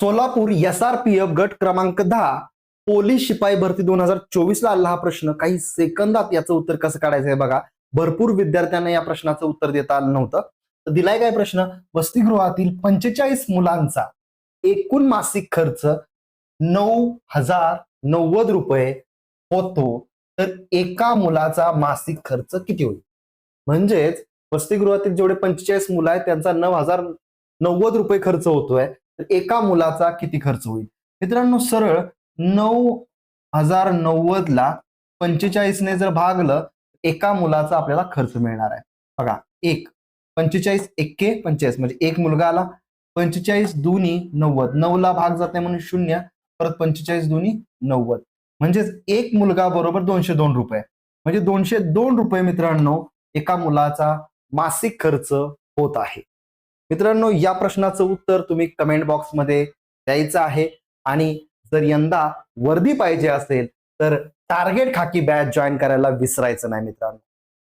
Solapur SRPF गट क्रमांक 10 police शिपाई भरती 2024 ला आला हा प्रश्न. काही सेकंदात याचं उत्तर कसं काढायचं आहे बघा. भरपूर विद्यार्थ्यांना या प्रश्नाचं उत्तर देता आलं नव्हतं. तर दिलाय काय प्रश्न, वसतिगृहातील 45 मुलांचा एकूण मासिक खर्च 9,090 रुपये होतो, तर एका मुलाचा मासिक खर्च किती होईल? म्हणजेच वसतिगृहातील जेवढे 45 मुलं आहेत त्यांचा 9,090 रुपये खर्च होतोय, तर एका मुलाचा किती खर्च होईल? मित्रांनो, सरळ 9,090 ला 45 ने जर भागलं, एका मुलाचा आपल्याला खर्च मिळणार आहे. बघा, 45 एक्के 45 म्हणजे एक मुलगा आला. 45 दुनी 90, 9 ला भाग जात नाही म्हणून 0, परत 45 दुनी 90, म्हणजेच एक मुलगा बरोबर 202 रुपये. म्हणजे 202 रुपये मित्रांनो एका मुलाचा मासिक खर्च होत आहे. मित्रांनो, या प्रश्नाचं उत्तर तुम्ही कमेंट बॉक्समध्ये द्यायचं आहे. आणि जर यंदा वर्दी पाहिजे असेल तर टार्गेट खाकी बॅच जॉईन करायला विसरायचं नाही मित्रांनो.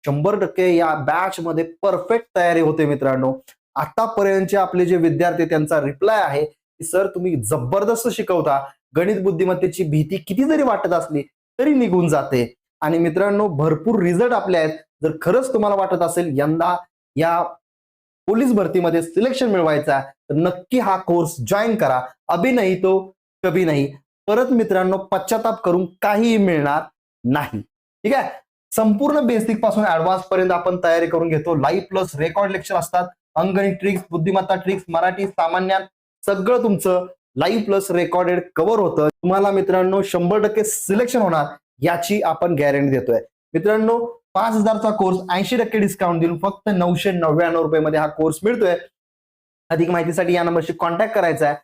100% या बॅच मध्ये परफेक्ट तयारी होते मित्रांनो. आतापर्यंतचे आपले जे विद्यार्थी त्यांचा रिप्लाय आहे की सर तुम्ही जबरदस्त शिकवता, गणित बुद्धिमत्तेची भीती किती जरी वाटत असली तरी निघून जाते. आणि मित्रांनो, भरपूर रिझल्ट आपले आहेत. जर खरंच तुम्हाला वाटत असेल यंदा या पोलीस भरतीमध्ये सिलेक्शन मिळवायचं आहे तर नक्की हा कोर्स जॉईन करा. अभी नाही तो कभी नाही. परत मित्रांनो, पश्चाताप करून काहीही मिळणार नाही. ठीक आहे. संपूर्ण बेसिक पासून ऍडव्हान्स पर्यंत आपण तयारी करून घेतो. लाईव्ह प्लस रेकॉर्ड लेक्चर असतात. अंगणित ट्रिक्स, बुद्धिमत्ता ट्रिक्स, मराठी, सामान्य सगळं तुमचं लाईव्ह प्लस रेकॉर्डेड कव्हर होतं. तुम्हाला मित्रांनो 100% सिलेक्शन होणार याची आपण गॅरंटी देतोय. मित्रांनो, 5,000चा कोर्स 80% डिस्काउंट देऊन फक्त 999 रुपये मध्ये हा कोर्स मिळतोय. अधिक माहितीसाठी या नंबरशी कॉन्टॅक्ट करायचा आहे.